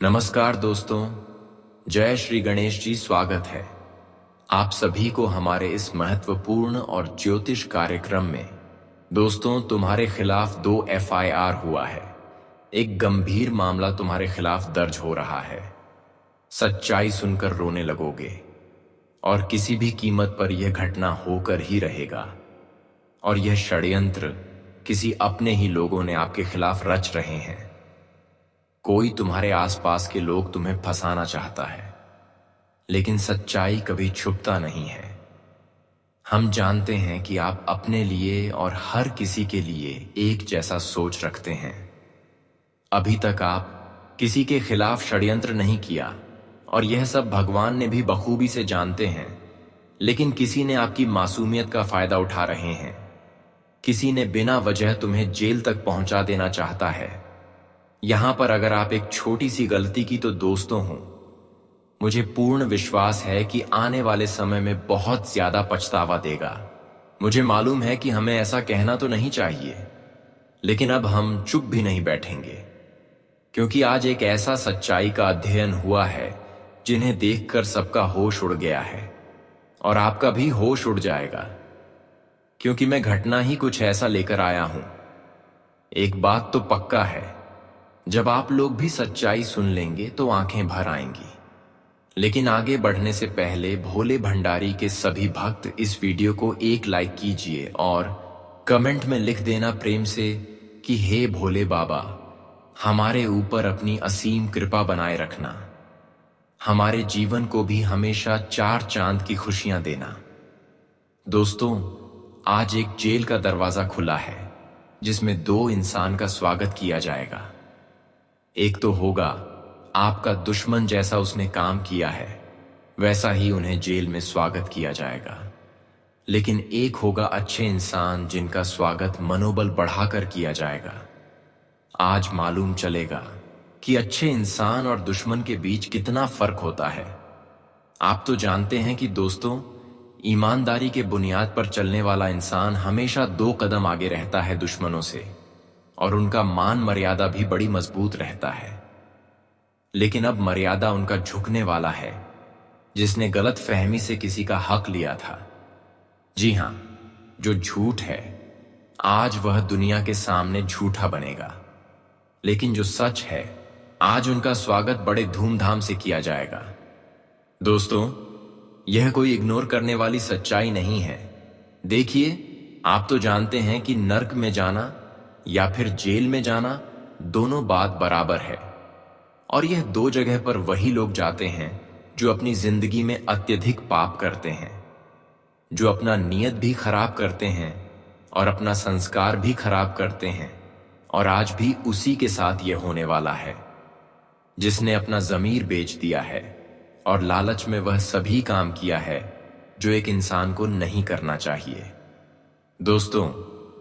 नमस्कार दोस्तों, जय श्री गणेश जी। स्वागत है आप सभी को हमारे इस महत्वपूर्ण और ज्योतिष कार्यक्रम में। दोस्तों, तुम्हारे खिलाफ 2 एफआईआर हुआ है। एक गंभीर मामला तुम्हारे खिलाफ दर्ज हो रहा है। सच्चाई सुनकर रोने लगोगे और किसी भी कीमत पर यह घटना होकर ही रहेगा। और यह षड्यंत्र किसी अपने ही लोगों ने आपके खिलाफ रच रहे हैं। कोई तुम्हारे आसपास के लोग तुम्हें फंसाना चाहता है, लेकिन सच्चाई कभी छुपता नहीं है। हम जानते हैं कि आप अपने लिए और हर किसी के लिए एक जैसा सोच रखते हैं। अभी तक आप किसी के खिलाफ षड्यंत्र नहीं किया और यह सब भगवान ने भी बखूबी से जानते हैं। लेकिन किसी ने आपकी मासूमियत का फायदा उठा रहे हैं। किसी ने बिना वजह तुम्हें जेल तक पहुंचा देना चाहता है। यहां पर अगर आप एक छोटी सी गलती की तो दोस्तों हो, मुझे पूर्ण विश्वास है कि आने वाले समय में बहुत ज्यादा पछतावा देगा। मुझे मालूम है कि हमें ऐसा कहना तो नहीं चाहिए, लेकिन अब हम चुप भी नहीं बैठेंगे, क्योंकि आज एक ऐसा सच्चाई का अध्ययन हुआ है जिन्हें देखकर सबका होश उड़ गया है। और आपका भी होश उड़ जाएगा, क्योंकि मैं घटना ही कुछ ऐसा लेकर आया हूं। एक बात तो पक्का है, जब आप लोग भी सच्चाई सुन लेंगे तो आंखें भर आएंगी। लेकिन आगे बढ़ने से पहले भोले भंडारी के सभी भक्त इस वीडियो को एक लाइक कीजिए और कमेंट में लिख देना प्रेम से कि हे भोले बाबा, हमारे ऊपर अपनी असीम कृपा बनाए रखना। हमारे जीवन को भी हमेशा 4 चांद की खुशियां देना। दोस्तों, आज एक जेल का दरवाजा खुला है जिसमें 2 इंसान का स्वागत किया जाएगा। एक तो होगा आपका दुश्मन, जैसा उसने काम किया है वैसा ही उन्हें जेल में स्वागत किया जाएगा। लेकिन एक होगा अच्छे इंसान जिनका स्वागत मनोबल बढ़ाकर किया जाएगा। आज मालूम चलेगा कि अच्छे इंसान और दुश्मन के बीच कितना फर्क होता है। आप तो जानते हैं कि दोस्तों, ईमानदारी के बुनियाद पर चलने वाला इंसान हमेशा 2 कदम आगे रहता है दुश्मनों से, और उनका मान मर्यादा भी बड़ी मजबूत रहता है। लेकिन अब मर्यादा उनका झुकने वाला है जिसने गलत फहमी से किसी का हक लिया था। जी हां, जो झूठ है आज वह दुनिया के सामने झूठा बनेगा, लेकिन जो सच है आज उनका स्वागत बड़े धूमधाम से किया जाएगा। दोस्तों, यह कोई इग्नोर करने वाली सच्चाई नहीं है। देखिए, आप तो जानते हैं कि नर्क में जाना या फिर जेल में जाना, दोनों बात बराबर है। और यह 2 जगह पर वही लोग जाते हैं जो अपनी जिंदगी में अत्यधिक पाप करते हैं, जो अपना नियत भी खराब करते हैं और अपना संस्कार भी खराब करते हैं। और आज भी उसी के साथ यह होने वाला है, जिसने अपना ज़मीर बेच दिया है और लालच में वह सभी काम किया है जो एक इंसान को नहीं करना चाहिए। दोस्तों,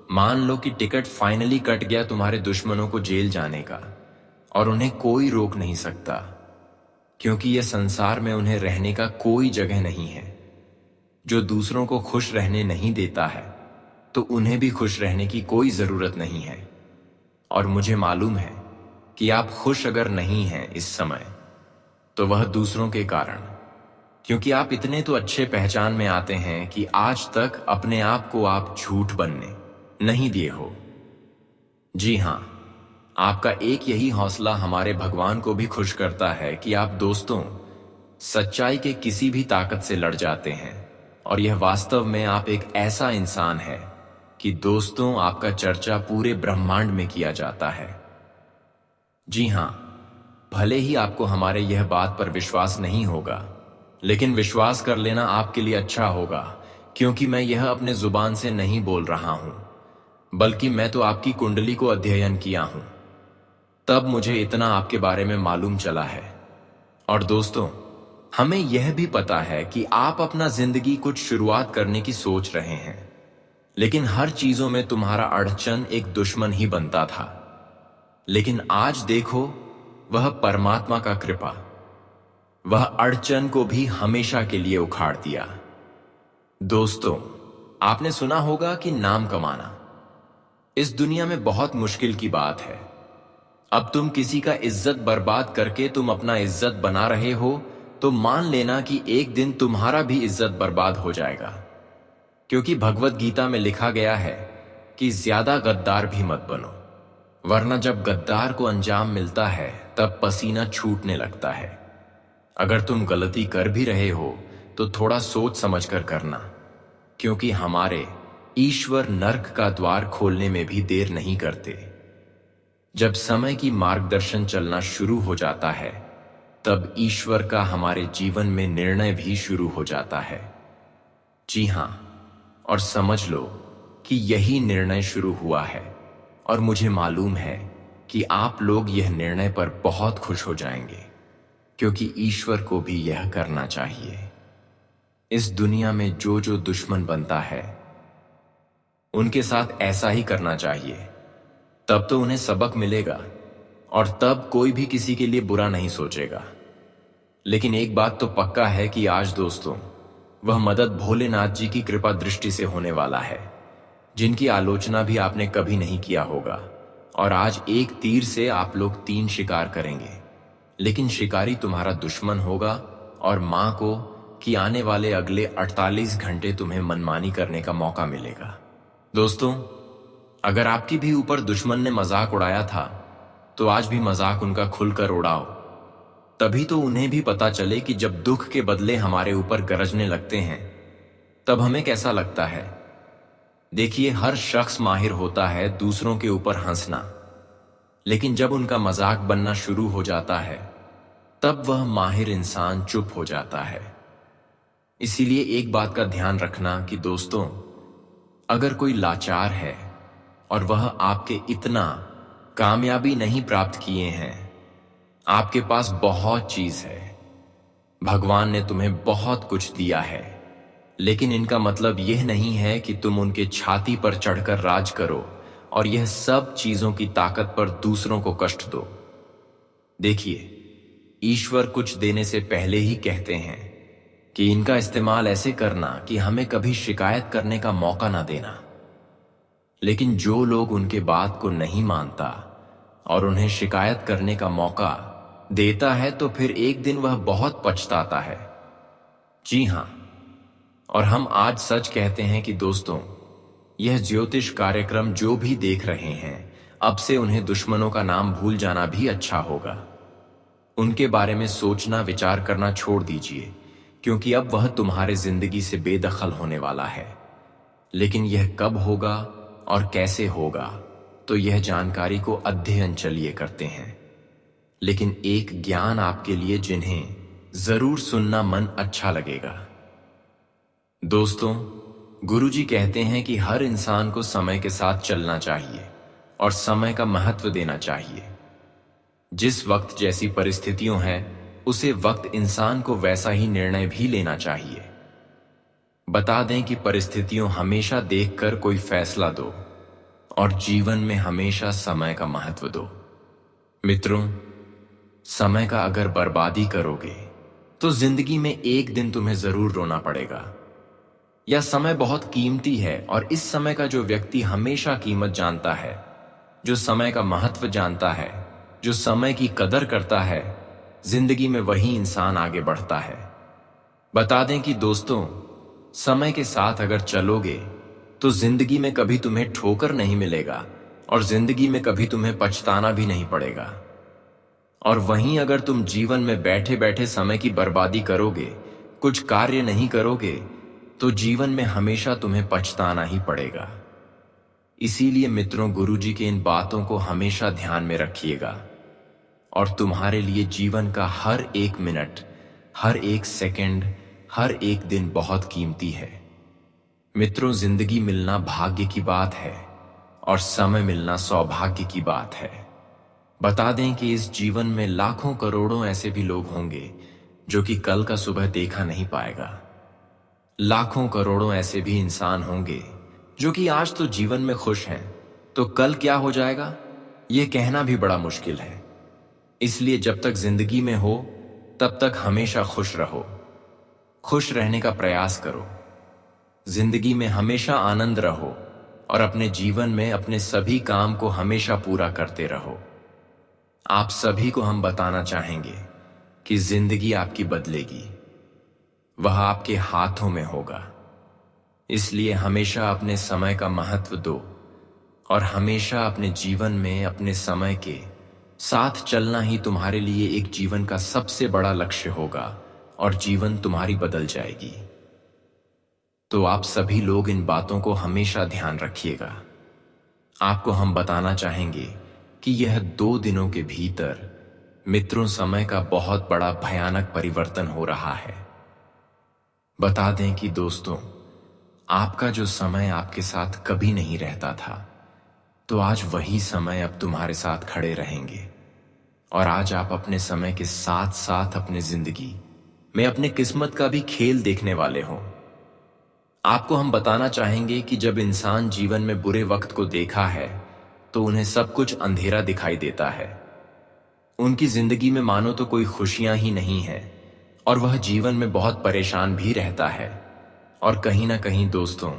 मान लो कि टिकट फाइनली कट गया तुम्हारे दुश्मनों को जेल जाने का, और उन्हें कोई रोक नहीं सकता, क्योंकि यह संसार में उन्हें रहने का कोई जगह नहीं है। जो दूसरों को खुश रहने नहीं देता है तो उन्हें भी खुश रहने की कोई जरूरत नहीं है। और मुझे मालूम है कि आप खुश अगर नहीं हैं इस समय, तो वह दूसरों के कारण, क्योंकि आप इतने तो अच्छे पहचान में आते हैं कि आज तक अपने आप को आप झूठ बनने नहीं दिए हो। जी हां, आपका एक यही हौसला हमारे भगवान को भी खुश करता है कि आप दोस्तों सच्चाई के किसी भी ताकत से लड़ जाते हैं। और यह वास्तव में आप एक ऐसा इंसान है कि दोस्तों, आपका चर्चा पूरे ब्रह्मांड में किया जाता है। जी हां, भले ही आपको हमारे यह बात पर विश्वास नहीं होगा, लेकिन विश्वास कर लेना आपके लिए अच्छा होगा, क्योंकि मैं यह अपने जुबान से नहीं बोल रहा हूं, बल्कि मैं तो आपकी कुंडली को अध्ययन किया हूं। तब मुझे इतना आपके बारे में मालूम चला है। और दोस्तों, हमें यह भी पता है कि आप अपना जिंदगी कुछ शुरुआत करने की सोच रहे हैं, लेकिन हर चीजों में तुम्हारा अड़चन एक दुश्मन ही बनता था। लेकिन आज देखो, वह परमात्मा का कृपा वह अड़चन को भी हमेशा के लिए उखाड़ दिया। दोस्तों, आपने सुना होगा कि नाम कमाना इस दुनिया में बहुत मुश्किल की बात है। अब तुम किसी का इज्जत बर्बाद करके तुम अपना इज्जत बना रहे हो, तो मान लेना कि एक दिन तुम्हारा भी इज्जत बर्बाद हो जाएगा। क्योंकि भगवत गीता में लिखा गया है कि ज्यादा गद्दार भी मत बनो, वरना जब गद्दार को अंजाम मिलता है तब पसीना छूटने लगता है। अगर तुम गलती कर भी रहे हो तो थोड़ा सोच समझ कर करना, क्योंकि हमारे ईश्वर नर्क का द्वार खोलने में भी देर नहीं करते। जब समय की मार्गदर्शन चलना शुरू हो जाता है तब ईश्वर का हमारे जीवन में निर्णय भी शुरू हो जाता है। जी हां, और समझ लो कि यही निर्णय शुरू हुआ है, और मुझे मालूम है कि आप लोग यह निर्णय पर बहुत खुश हो जाएंगे, क्योंकि ईश्वर को भी यह करना चाहिए। इस दुनिया में जो जो दुश्मन बनता है उनके साथ ऐसा ही करना चाहिए, तब तो उन्हें सबक मिलेगा और तब कोई भी किसी के लिए बुरा नहीं सोचेगा। लेकिन एक बात तो पक्का है कि आज दोस्तों, वह मदद भोलेनाथ जी की कृपा दृष्टि से होने वाला है, जिनकी आलोचना भी आपने कभी नहीं किया होगा। और आज एक तीर से आप लोग 3 शिकार करेंगे, लेकिन शिकारी तुम्हारा दुश्मन होगा, और मां को कि आने वाले अगले 48 घंटे तुम्हें मनमानी करने का मौका मिलेगा। दोस्तों, अगर आपकी भी ऊपर दुश्मन ने मजाक उड़ाया था तो आज भी मजाक उनका खुलकर उड़ाओ, तभी तो उन्हें भी पता चले कि जब दुख के बदले हमारे ऊपर गरजने लगते हैं तब हमें कैसा लगता है। देखिए, हर शख्स माहिर होता है दूसरों के ऊपर हंसना, लेकिन जब उनका मजाक बनना शुरू हो जाता है तब वह माहिर इंसान चुप हो जाता है। इसीलिए एक बात का ध्यान रखना कि दोस्तों, अगर कोई लाचार है और वह आपके इतना कामयाबी नहीं प्राप्त किए हैं, आपके पास बहुत चीज है, भगवान ने तुम्हें बहुत कुछ दिया है, लेकिन इनका मतलब यह नहीं है कि तुम उनके छाती पर चढ़कर राज करो और यह सब चीजों की ताकत पर दूसरों को कष्ट दो। देखिए, ईश्वर कुछ देने से पहले ही कहते हैं कि इनका इस्तेमाल ऐसे करना कि हमें कभी शिकायत करने का मौका ना देना। लेकिन जो लोग उनके बात को नहीं मानता और उन्हें शिकायत करने का मौका देता है तो फिर एक दिन वह बहुत पछताता है। जी हां, और हम आज सच कहते हैं कि दोस्तों, यह ज्योतिष कार्यक्रम जो भी देख रहे हैं, अब से उन्हें दुश्मनों का नाम भूल जाना भी अच्छा होगा। उनके बारे में सोचना विचार करना छोड़ दीजिए, क्योंकि अब वह तुम्हारे जिंदगी से बेदखल होने वाला है। लेकिन यह कब होगा और कैसे होगा, तो यह जानकारी को अध्ययन चलिए करते हैं। लेकिन एक ज्ञान आपके लिए जिन्हें जरूर सुनना मन अच्छा लगेगा। दोस्तों, गुरुजी कहते हैं कि हर इंसान को समय के साथ चलना चाहिए और समय का महत्व देना चाहिए। जिस वक्त जैसी परिस्थितियों हैं, उसे वक्त इंसान को वैसा ही निर्णय भी लेना चाहिए। बता दें कि परिस्थितियों हमेशा देखकर कोई फैसला दो और जीवन में हमेशा समय का महत्व दो। मित्रों, समय का अगर बर्बादी करोगे तो जिंदगी में एक दिन तुम्हें जरूर रोना पड़ेगा। यह समय बहुत कीमती है, और इस समय का जो व्यक्ति हमेशा कीमत जानता है, जो समय का महत्व जानता है, जो समय की कदर करता है, जिंदगी में वही इंसान आगे बढ़ता है। बता दें कि दोस्तों, समय के साथ अगर चलोगे तो जिंदगी में कभी तुम्हें ठोकर नहीं मिलेगा और जिंदगी में कभी तुम्हें पछताना भी नहीं पड़ेगा। और वहीं अगर तुम जीवन में बैठे बैठे समय की बर्बादी करोगे, कुछ कार्य नहीं करोगे, तो जीवन में हमेशा तुम्हें पछताना ही पड़ेगा। इसीलिए मित्रों, गुरुजी की इन बातों को हमेशा ध्यान में रखिएगा, और तुम्हारे लिए जीवन का हर एक मिनट, हर एक सेकंड, हर एक दिन बहुत कीमती है। मित्रों, जिंदगी मिलना भाग्य की बात है और समय मिलना सौभाग्य की बात है। बता दें कि इस जीवन में लाखों करोड़ों ऐसे भी लोग होंगे जो कि कल का सुबह देखा नहीं पाएगा। लाखों करोड़ों ऐसे भी इंसान होंगे जो कि आज तो जीवन में खुश हैं, तो कल क्या हो जाएगा ये कहना भी बड़ा मुश्किल है। इसलिए जब तक जिंदगी में हो तब तक हमेशा खुश रहो, खुश रहने का प्रयास करो, जिंदगी में हमेशा आनंद रहो और अपने जीवन में अपने सभी काम को हमेशा पूरा करते रहो। आप सभी को हम बताना चाहेंगे कि जिंदगी आपकी बदलेगी, वह आपके हाथों में होगा। इसलिए हमेशा अपने समय का महत्व दो और हमेशा अपने जीवन में अपने समय के साथ चलना ही तुम्हारे लिए एक जीवन का सबसे बड़ा लक्ष्य होगा और जीवन तुम्हारी बदल जाएगी। तो आप सभी लोग इन बातों को हमेशा ध्यान रखिएगा। आपको हम बताना चाहेंगे कि यह 2 दिनों के भीतर मित्रों समय का बहुत बड़ा भयानक परिवर्तन हो रहा है। बता दें कि दोस्तों, आपका जो समय आपके साथ कभी नहीं रहता था, तो आज वही समय अब तुम्हारे साथ खड़े रहेंगे। और आज आप अपने समय के साथ साथ अपने जिंदगी में अपने किस्मत का भी खेल देखने वाले हो। आपको हम बताना चाहेंगे कि जब इंसान जीवन में बुरे वक्त को देखा है तो उन्हें सब कुछ अंधेरा दिखाई देता है। उनकी जिंदगी में मानो तो कोई खुशियां ही नहीं है और वह जीवन में बहुत परेशान भी रहता है। और कहीं ना कहीं दोस्तों,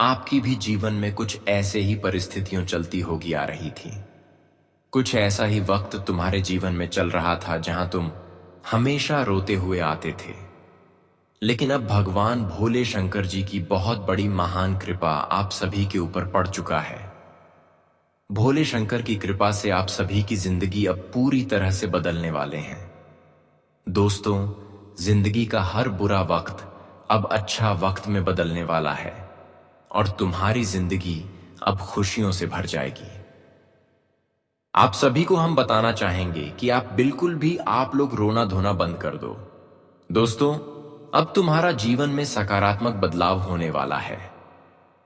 आपकी भी जीवन में कुछ ऐसे ही परिस्थितियां चलती होगी आ रही थी। कुछ ऐसा ही वक्त तुम्हारे जीवन में चल रहा था जहां तुम हमेशा रोते हुए आते थे। लेकिन अब भगवान भोले शंकर जी की बहुत बड़ी महान कृपा आप सभी के ऊपर पड़ चुका है। भोले शंकर की कृपा से आप सभी की जिंदगी अब पूरी तरह से बदलने वाले हैं। दोस्तों, जिंदगी का हर बुरा वक्त अब अच्छा वक्त में बदलने वाला है और तुम्हारी जिंदगी अब खुशियों से भर जाएगी। आप सभी को हम बताना चाहेंगे कि आप बिल्कुल भी आप लोग रोना धोना बंद कर दो। दोस्तों, अब तुम्हारा जीवन में सकारात्मक बदलाव होने वाला है।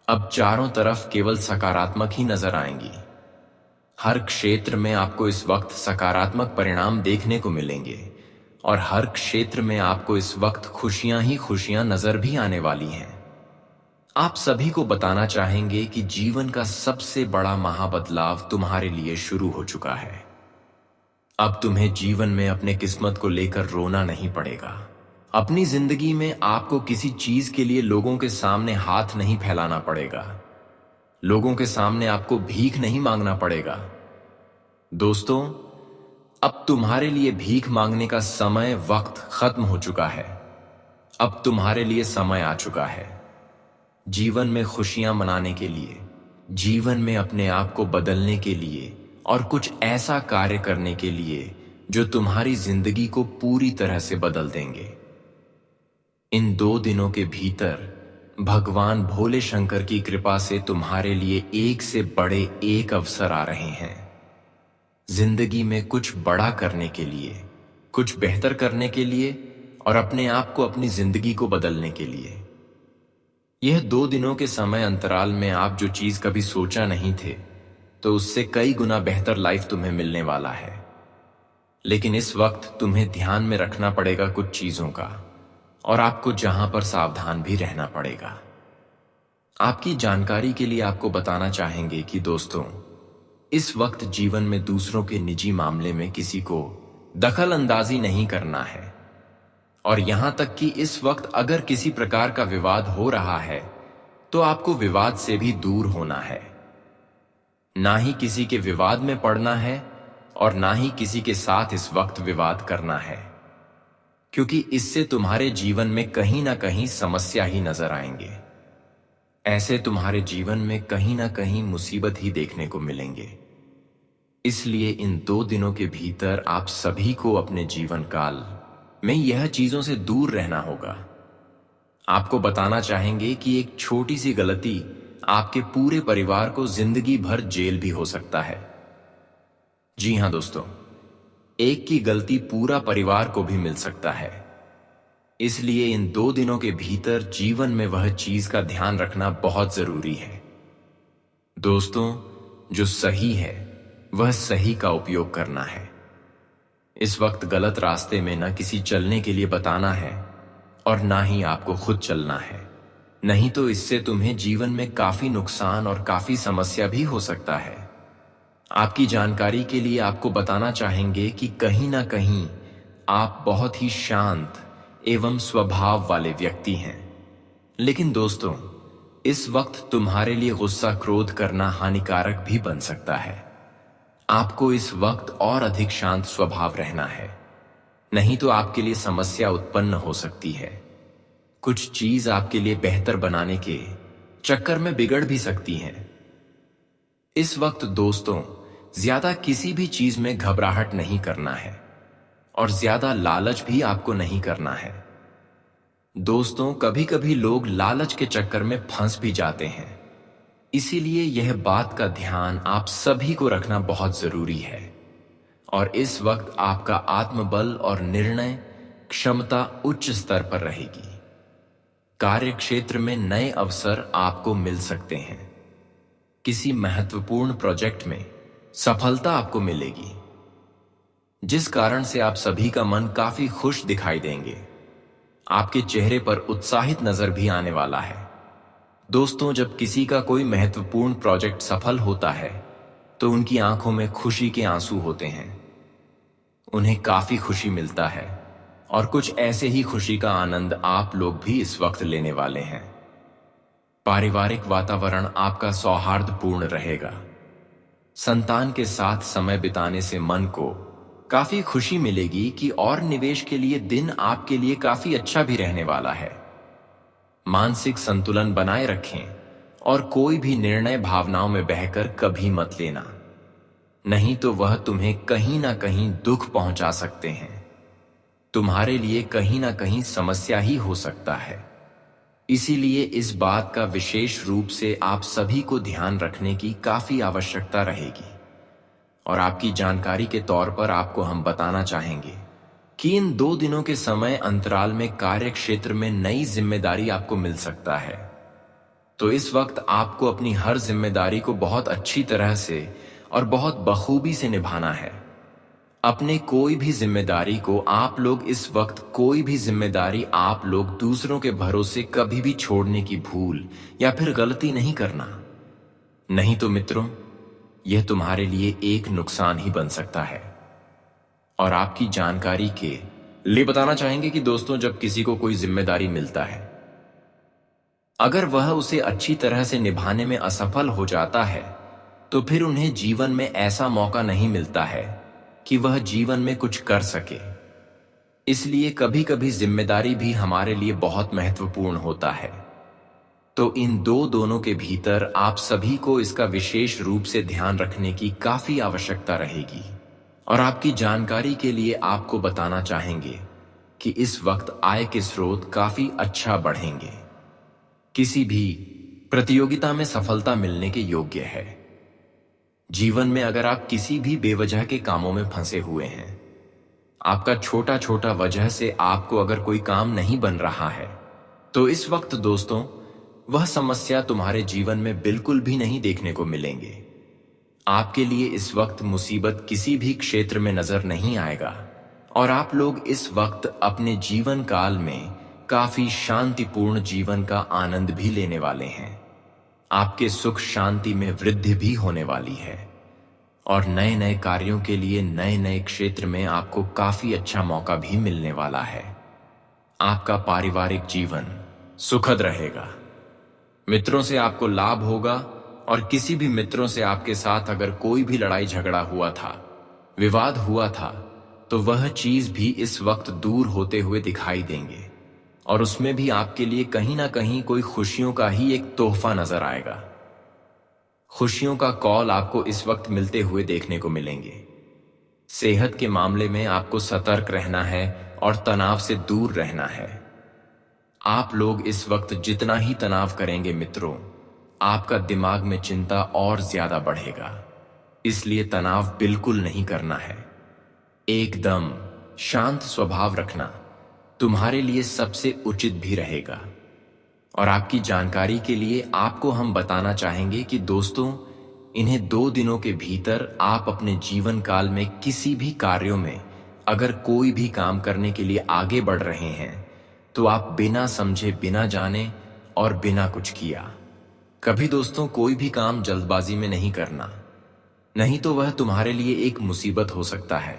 अब चारों तरफ केवल सकारात्मक ही नजर आएंगी। हर क्षेत्र में आपको इस वक्त सकारात्मक परिणाम देखने को मिलेंगे और हर क्षेत्र में आपको इस वक्त खुशियां ही खुशियां नजर भी आने वाली हैं। आप सभी को बताना चाहेंगे कि जीवन का सबसे बड़ा महाबदलाव तुम्हारे लिए शुरू हो चुका है। अब तुम्हें जीवन में अपने किस्मत को लेकर रोना नहीं पड़ेगा। अपनी जिंदगी में आपको किसी चीज के लिए लोगों के सामने हाथ नहीं फैलाना पड़ेगा। लोगों के सामने आपको भीख नहीं मांगना पड़ेगा। दोस्तों, अब तुम्हारे लिए भीख मांगने का समय वक्त खत्म हो चुका है। अब तुम्हारे लिए समय आ चुका है जीवन में खुशियां मनाने के लिए, जीवन में अपने आप को बदलने के लिए और कुछ ऐसा कार्य करने के लिए जो तुम्हारी जिंदगी को पूरी तरह से बदल देंगे। इन 2 दिनों के भीतर भगवान भोले शंकर की कृपा से तुम्हारे लिए एक से बड़े एक अवसर आ रहे हैं। जिंदगी में कुछ बड़ा करने के लिए, कुछ बेहतर करने के लिए और अपने आप को, अपनी जिंदगी को बदलने के लिए। यह 2 दिनों के समय अंतराल में आप जो चीज कभी सोचा नहीं थे, तो उससे कई गुना बेहतर लाइफ तुम्हें मिलने वाला है। लेकिन इस वक्त तुम्हें ध्यान में रखना पड़ेगा कुछ चीजों का और आपको जहां पर सावधान भी रहना पड़ेगा। आपकी जानकारी के लिए आपको बताना चाहेंगे कि दोस्तों, इस वक्त जीवन में दूसरों के निजी मामले में किसी को दखल अंदाजी नहीं करना है। और यहां तक कि इस वक्त अगर किसी प्रकार का विवाद हो रहा है तो आपको विवाद से भी दूर होना है। ना ही किसी के विवाद में पड़ना है और ना ही किसी के साथ इस वक्त विवाद करना है, क्योंकि इससे तुम्हारे जीवन में कहीं ना कहीं समस्या ही नजर आएंगे। ऐसे तुम्हारे जीवन में कहीं ना कहीं मुसीबत ही देखने को मिलेंगे। इसलिए इन 2 दिनों के भीतर आप सभी को अपने जीवन काल में यह चीजों से दूर रहना होगा। आपको बताना चाहेंगे कि एक छोटी सी गलती आपके पूरे परिवार को जिंदगी भर जेल भी हो सकता है। जी हां दोस्तों, एक की गलती पूरा परिवार को भी मिल सकता है। इसलिए इन 2 दिनों के भीतर जीवन में वह चीज का ध्यान रखना बहुत जरूरी है। दोस्तों, जो सही है वह सही का उपयोग करना है। इस वक्त गलत रास्ते में न किसी चलने के लिए बताना है और ना ही आपको खुद चलना है, नहीं तो इससे तुम्हें जीवन में काफी नुकसान और काफी समस्या भी हो सकता है। आपकी जानकारी के लिए आपको बताना चाहेंगे कि कहीं ना कहीं आप बहुत ही शांत एवं स्वभाव वाले व्यक्ति हैं। लेकिन दोस्तों, इस वक्त तुम्हारे लिए गुस्सा क्रोध करना हानिकारक भी बन सकता है। आपको इस वक्त और अधिक शांत स्वभाव रहना है, नहीं तो आपके लिए समस्या उत्पन्न हो सकती है। कुछ चीज आपके लिए बेहतर बनाने के चक्कर में बिगड़ भी सकती हैं। इस वक्त दोस्तों, ज्यादा किसी भी चीज में घबराहट नहीं करना है और ज्यादा लालच भी आपको नहीं करना है। दोस्तों, कभी कभी लोग लालच के चक्कर में फंस भी जाते हैं, इसीलिए यह बात का ध्यान आप सभी को रखना बहुत जरूरी है। और इस वक्त आपका आत्मबल और निर्णय क्षमता उच्च स्तर पर रहेगी। कार्य क्षेत्र में नए अवसर आपको मिल सकते हैं। किसी महत्वपूर्ण प्रोजेक्ट में सफलता आपको मिलेगी, जिस कारण से आप सभी का मन काफी खुश दिखाई देंगे। आपके चेहरे पर उत्साहित नजर भी आने वाला है। दोस्तों, जब किसी का कोई महत्वपूर्ण प्रोजेक्ट सफल होता है तो उनकी आंखों में खुशी के आंसू होते हैं। उन्हें काफी खुशी मिलता है और कुछ ऐसे ही खुशी का आनंद आप लोग भी इस वक्त लेने वाले हैं। पारिवारिक वातावरण आपका सौहार्दपूर्ण रहेगा। संतान के साथ समय बिताने से मन को काफी खुशी मिलेगी कि और निवेश के लिए दिन आपके लिए काफी अच्छा भी रहने वाला है। मानसिक संतुलन बनाए रखें और कोई भी निर्णय भावनाओं में बहकर कभी मत लेना, नहीं तो वह तुम्हें कहीं ना कहीं दुख पहुंचा सकते हैं। तुम्हारे लिए कहीं ना कहीं समस्या ही हो सकता है। इसीलिए इस बात का विशेष रूप से आप सभी को ध्यान रखने की काफी आवश्यकता रहेगी। और आपकी जानकारी के तौर पर आपको हम बताना चाहेंगे कि इन 2 दिनों के समय अंतराल में कार्य क्षेत्र में नई जिम्मेदारी आपको मिल सकता है। तो इस वक्त आपको अपनी हर जिम्मेदारी को बहुत अच्छी तरह से और बहुत बखूबी से निभाना है। अपने कोई भी जिम्मेदारी को आप लोग इस वक्त कोई भी जिम्मेदारी आप लोग दूसरों के भरोसे कभी भी छोड़ने की भूल या फिर गलती नहीं करना, नहीं तो मित्रों, यह तुम्हारे लिए एक नुकसान ही बन सकता है। और आपकी जानकारी के लिए बताना चाहेंगे कि दोस्तों, जब किसी को कोई जिम्मेदारी मिलता है, अगर वह उसे अच्छी तरह से निभाने में असफल हो जाता है तो फिर उन्हें जीवन में ऐसा मौका नहीं मिलता है कि वह जीवन में कुछ कर सके। इसलिए कभी कभी जिम्मेदारी भी हमारे लिए बहुत महत्वपूर्ण होता है। तो इन दोनों के भीतर आप सभी को इसका विशेष रूप से ध्यान रखने की काफी आवश्यकता रहेगी। और आपकी जानकारी के लिए आपको बताना चाहेंगे कि इस वक्त आय के स्रोत काफी अच्छा बढ़ेंगे। किसी भी प्रतियोगिता में सफलता मिलने के योग्य है। जीवन में अगर आप किसी भी बेवजह के कामों में फंसे हुए हैं, आपका छोटा छोटा वजह से आपको अगर कोई काम नहीं बन रहा है, तो इस वक्त दोस्तों, वह समस्या तुम्हारे जीवन में बिल्कुल भी नहीं देखने को मिलेंगे। आपके लिए इस वक्त मुसीबत किसी भी क्षेत्र में नजर नहीं आएगा और आप लोग इस वक्त अपने जीवन काल में काफी शांतिपूर्ण जीवन का आनंद भी लेने वाले हैं। आपके सुख शांति में वृद्धि भी होने वाली है और नए नए कार्यों के लिए नए नए क्षेत्र में आपको काफी अच्छा मौका भी मिलने वाला है। आपका पारिवारिक जीवन सुखद रहेगा। मित्रों से आपको लाभ होगा और किसी भी मित्रों से आपके साथ अगर कोई भी लड़ाई झगड़ा हुआ था, विवाद हुआ था, तो वह चीज भी इस वक्त दूर होते हुए दिखाई देंगे और उसमें भी आपके लिए कहीं ना कहीं कोई खुशियों का ही एक तोहफा नजर आएगा। खुशियों का कॉल आपको इस वक्त मिलते हुए देखने को मिलेंगे। सेहत के मामले में आपको सतर्क रहना है और तनाव से दूर रहना है। आप लोग इस वक्त जितना ही तनाव करेंगे मित्रों, आपका दिमाग में चिंता और ज्यादा बढ़ेगा। इसलिए तनाव बिल्कुल नहीं करना है। एकदम शांत स्वभाव रखना तुम्हारे लिए सबसे उचित भी रहेगा। और आपकी जानकारी के लिए आपको हम बताना चाहेंगे कि दोस्तों, इन्हें 2 दिनों के भीतर आप अपने जीवन काल में किसी भी कार्यों में अगर कोई भी काम करने के लिए आगे बढ़ रहे हैं, तो आप बिना समझे, बिना जाने और बिना कुछ किया कभी दोस्तों कोई भी काम जल्दबाजी में नहीं करना, नहीं तो वह तुम्हारे लिए एक मुसीबत हो सकता है।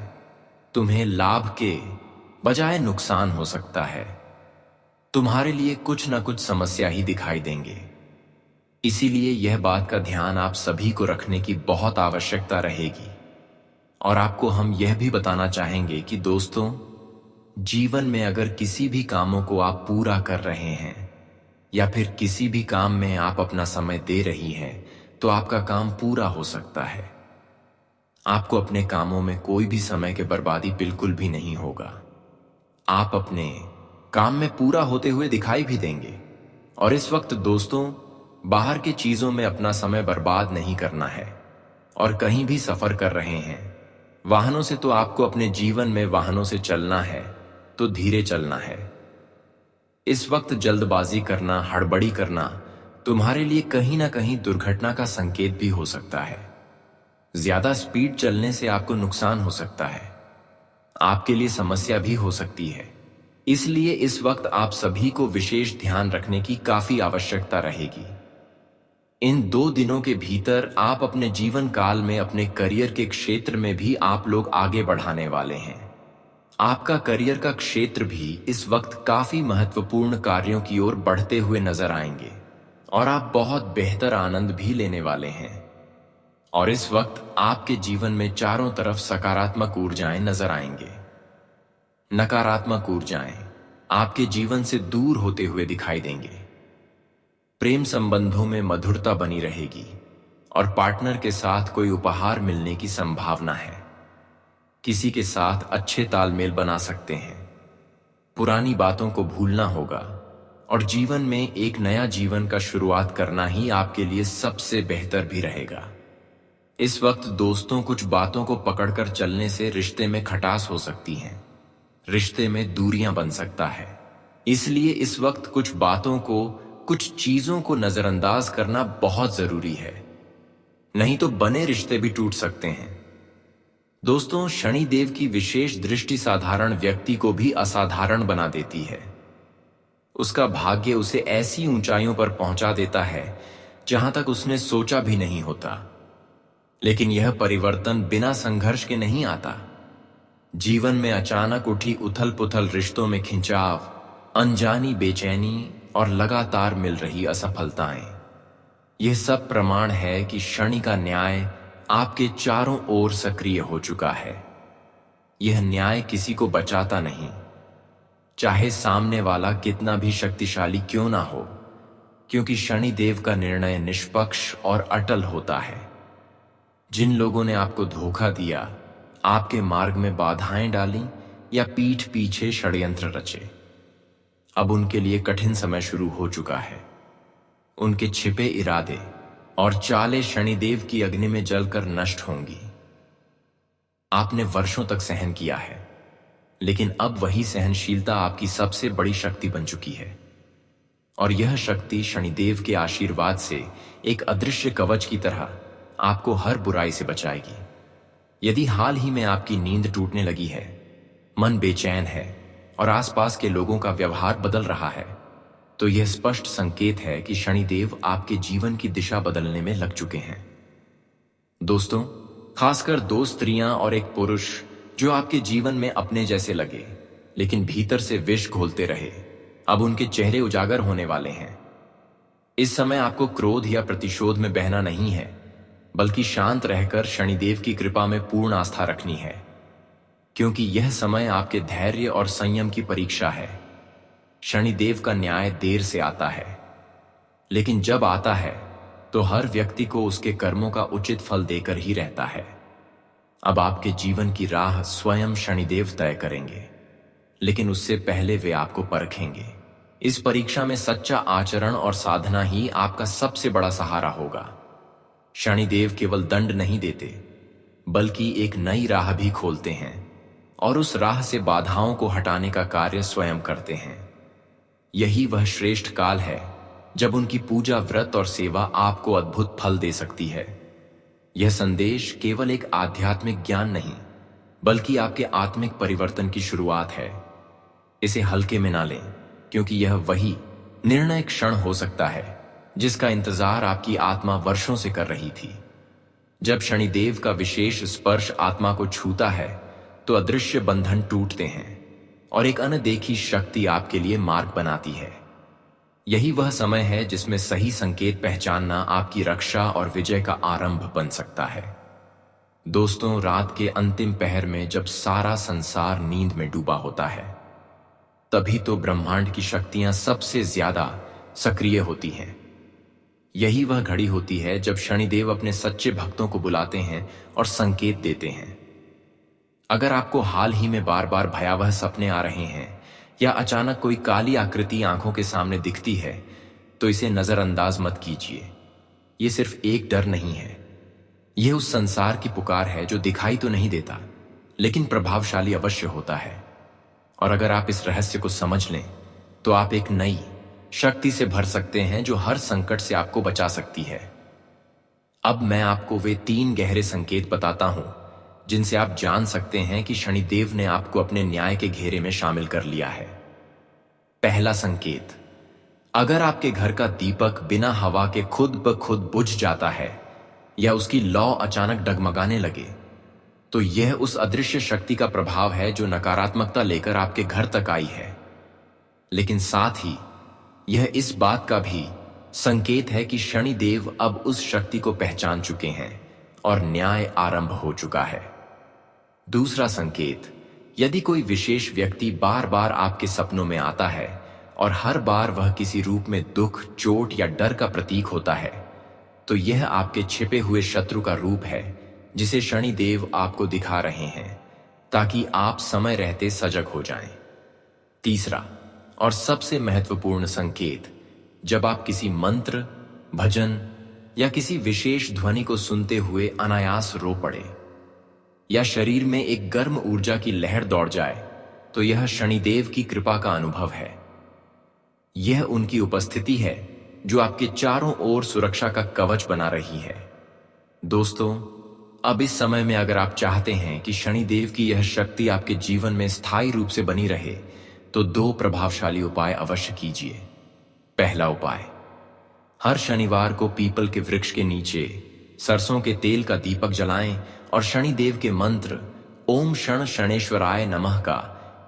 तुम्हें लाभ के बजाय नुकसान हो सकता है। तुम्हारे लिए कुछ ना कुछ समस्या ही दिखाई देंगे। इसीलिए यह बात का ध्यान आप सभी को रखने की बहुत आवश्यकता रहेगी। और आपको हम यह भी बताना चाहेंगे कि दोस्तों, जीवन में अगर किसी भी कामों को आप पूरा कर रहे हैं या फिर किसी भी काम में आप अपना समय दे रही हैं, तो आपका काम पूरा हो सकता है। आपको अपने कामों में कोई भी समय की बर्बादी बिल्कुल भी नहीं होगा। आप अपने काम में पूरा होते हुए दिखाई भी देंगे। और इस वक्त दोस्तों, बाहर की चीजों में अपना समय बर्बाद नहीं करना है। और कहीं भी सफर कर रहे हैं, वाहनों से, तो आपको अपने जीवन में वाहनों से चलना है तो धीरे चलना है। इस वक्त जल्दबाजी करना, हड़बड़ी करना तुम्हारे लिए कहीं ना कहीं दुर्घटना का संकेत भी हो सकता है। ज्यादा स्पीड चलने से आपको नुकसान हो सकता है, आपके लिए समस्या भी हो सकती है। इसलिए इस वक्त आप सभी को विशेष ध्यान रखने की काफी आवश्यकता रहेगी। इन 2 दिनों के भीतर आप अपने जीवन काल में अपने करियर के क्षेत्र में भी आप लोग आगे बढ़ाने वाले हैं। आपका करियर का क्षेत्र भी इस वक्त काफी महत्वपूर्ण कार्यों की ओर बढ़ते हुए नजर आएंगे और आप बहुत बेहतर आनंद भी लेने वाले हैं। और इस वक्त आपके जीवन में चारों तरफ सकारात्मक ऊर्जाएं नजर आएंगे। नकारात्मक ऊर्जाएं आपके जीवन से दूर होते हुए दिखाई देंगे। प्रेम संबंधों में मधुरता बनी रहेगी और पार्टनर के साथ कोई उपहार मिलने की संभावना है। किसी के साथ अच्छे तालमेल बना सकते हैं। पुरानी बातों को भूलना होगा और जीवन में एक नया जीवन का शुरुआत करना ही आपके लिए सबसे बेहतर भी रहेगा। इस वक्त दोस्तों, कुछ बातों को पकड़कर चलने से रिश्ते में खटास हो सकती है, रिश्ते में दूरियां बन सकता है। इसलिए इस वक्त कुछ बातों को, कुछ चीजों को नजरअंदाज करना बहुत जरूरी है, नहीं तो बने रिश्ते भी टूट सकते हैं। दोस्तों, शनिदेव की विशेष दृष्टि साधारण व्यक्ति को भी असाधारण बना देती है। उसका भाग्य उसे ऐसी ऊंचाइयों पर पहुंचा देता है जहां तक उसने सोचा भी नहीं होता। लेकिन यह परिवर्तन बिना संघर्ष के नहीं आता। जीवन में अचानक उठी उथल पुथल, रिश्तों में खिंचाव, अनजानी बेचैनी और लगातार मिल रही असफलताएं, यह सब प्रमाण है कि शनि का न्याय आपके चारों ओर सक्रिय हो चुका है। यह न्याय किसी को बचाता नहीं, चाहे सामने वाला कितना भी शक्तिशाली क्यों ना हो, क्योंकि शनिदेव का निर्णय निष्पक्ष और अटल होता है। जिन लोगों ने आपको धोखा दिया, आपके मार्ग में बाधाएं डाली या पीठ पीछे षड्यंत्र रचे, अब उनके लिए कठिन समय शुरू हो चुका है। उनके छिपे इरादे और चालें शनिदेव की अग्नि में जलकर नष्ट होंगी। आपने वर्षों तक सहन किया है, लेकिन अब वही सहनशीलता आपकी सबसे बड़ी शक्ति बन चुकी है। और यह शक्ति शनिदेव के आशीर्वाद से एक अदृश्य कवच की तरह आपको हर बुराई से बचाएगी। यदि हाल ही में आपकी नींद टूटने लगी है, मन बेचैन है और आसपास के लोगों का व्यवहार बदल रहा है, तो यह स्पष्ट संकेत है कि शनिदेव आपके जीवन की दिशा बदलने में लग चुके हैं। दोस्तों, खासकर 2 स्त्रियां और 1 पुरुष जो आपके जीवन में अपने जैसे लगे लेकिन भीतर से विष घोलते रहे, अब उनके चेहरे उजागर होने वाले हैं। इस समय आपको क्रोध या प्रतिशोध में बहना नहीं है, बल्कि शांत रहकर शनिदेव की कृपा में पूर्ण आस्था रखनी है, क्योंकि यह समय आपके धैर्य और संयम की परीक्षा है। शनिदेव का न्याय देर से आता है, लेकिन जब आता है तो हर व्यक्ति को उसके कर्मों का उचित फल देकर ही रहता है। अब आपके जीवन की राह स्वयं शनिदेव तय करेंगे, लेकिन उससे पहले वे आपको परखेंगे। इस परीक्षा में सच्चा आचरण और साधना ही आपका सबसे बड़ा सहारा होगा। शनिदेव केवल दंड नहीं देते, बल्कि एक नई राह भी खोलते हैं और उस राह से बाधाओं को हटाने का कार्य स्वयं करते हैं। यही वह श्रेष्ठ काल है जब उनकी पूजा, व्रत और सेवा आपको अद्भुत फल दे सकती है। यह संदेश केवल एक आध्यात्मिक ज्ञान नहीं, बल्कि आपके आत्मिक परिवर्तन की शुरुआत है। इसे हल्के में ना लें, क्योंकि यह वही निर्णय क्षण हो सकता है जिसका इंतजार आपकी आत्मा वर्षों से कर रही थी। जब शनिदेव का विशेष स्पर्श आत्मा को छूता है, तो अदृश्य बंधन टूटते हैं और एक अनदेखी शक्ति आपके लिए मार्ग बनाती है। यही वह समय है जिसमें सही संकेत पहचानना आपकी रक्षा और विजय का आरंभ बन सकता है। दोस्तों, रात के अंतिम पहर में जब सारा संसार नींद में डूबा होता है, तभी तो ब्रह्मांड की शक्तियां सबसे ज्यादा सक्रिय होती हैं। यही वह घड़ी होती है जब शनिदेव अपने सच्चे भक्तों को बुलाते हैं और संकेत देते हैं। अगर आपको हाल ही में बार बार भयावह सपने आ रहे हैं या अचानक कोई काली आकृति आंखों के सामने दिखती है, तो इसे नजरअंदाज मत कीजिए। ये सिर्फ एक डर नहीं है, यह उस संसार की पुकार है जो दिखाई तो नहीं देता, लेकिन प्रभावशाली अवश्य होता है। और अगर आप इस रहस्य को समझ लें, तो आप एक नई शक्ति से भर सकते हैं जो हर संकट से आपको बचा सकती है। अब मैं आपको वे 3 गहरे संकेत बताता हूं जिनसे आप जान सकते हैं कि शनिदेव ने आपको अपने न्याय के घेरे में शामिल कर लिया है। पहला संकेत, अगर आपके घर का दीपक बिना हवा के खुद ब खुद बुझ जाता है या उसकी लौ अचानक डगमगाने लगे, तो यह उस अदृश्य शक्ति का प्रभाव है जो नकारात्मकता लेकर आपके घर तक आई है। लेकिन साथ ही यह इस बात का भी संकेत है कि शनिदेव अब उस शक्ति को पहचान चुके हैं और न्याय आरंभ हो चुका है। दूसरा संकेत, यदि कोई विशेष व्यक्ति बार बार आपके सपनों में आता है और हर बार वह किसी रूप में दुख, चोट या डर का प्रतीक होता है, तो यह आपके छिपे हुए शत्रु का रूप है जिसे शनिदेव आपको दिखा रहे हैं, ताकि आप समय रहते सजग हो जाएं। तीसरा और सबसे महत्वपूर्ण संकेत, जब आप किसी मंत्र, भजन या किसी विशेष ध्वनि को सुनते हुए अनायास रो पड़े या शरीर में एक गर्म ऊर्जा की लहर दौड़ जाए, तो यह शनिदेव की कृपा का अनुभव है। यह उनकी उपस्थिति है जो आपके चारों ओर सुरक्षा का कवच बना रही है। दोस्तों, अब इस समय में अगर आप चाहते हैं कि शनिदेव की यह शक्ति आपके जीवन में स्थायी रूप से बनी रहे, तो 2 प्रभावशाली उपाय अवश्य कीजिए। पहला उपाय, हर शनिवार को पीपल के वृक्ष के नीचे सरसों के तेल का दीपक जलाएं और शनिदेव के मंत्र ओम शण शनेश्वराय नमः का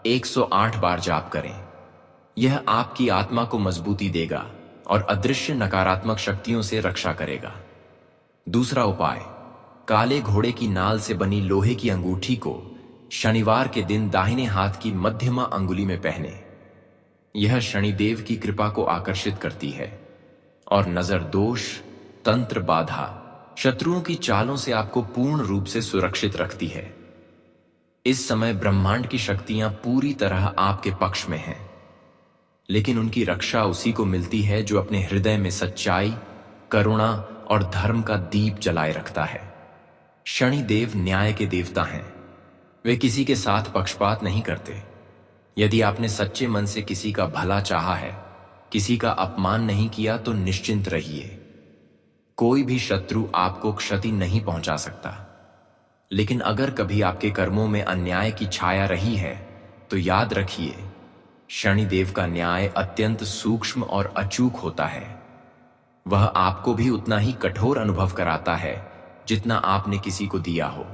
108 बार जाप करें। यह आपकी आत्मा को मजबूती देगा और अदृश्य नकारात्मक शक्तियों से रक्षा करेगा। दूसरा उपाय, काले घोड़े की नाल से बनी लोहे की अंगूठी को शनिवार के दिन दाहिने हाथ की मध्यमा अंगुली में पहने। यह शनिदेव की कृपा को आकर्षित करती है और नजर दोष, तंत्र बाधा, शत्रुओं की चालों से आपको पूर्ण रूप से सुरक्षित रखती है। इस समय ब्रह्मांड की शक्तियां पूरी तरह आपके पक्ष में हैं, लेकिन उनकी रक्षा उसी को मिलती है जो अपने हृदय में सच्चाई, करुणा और धर्म का दीप जलाए रखता है। शनिदेव न्याय के देवता हैं। वे किसी के साथ पक्षपात नहीं करते। यदि आपने सच्चे मन से किसी का भला चाहा है, किसी का अपमान नहीं किया, तो निश्चिंत रहिए। कोई भी शत्रु आपको क्षति नहीं पहुंचा सकता। लेकिन अगर कभी आपके कर्मों में अन्याय की छाया रही है, तो याद रखिए, शनिदेव का न्याय अत्यंत सूक्ष्म और अचूक होता है। वह आपको भी उतना ही कठोर अनुभव कराता है जितना आपने किसी को दिया हो।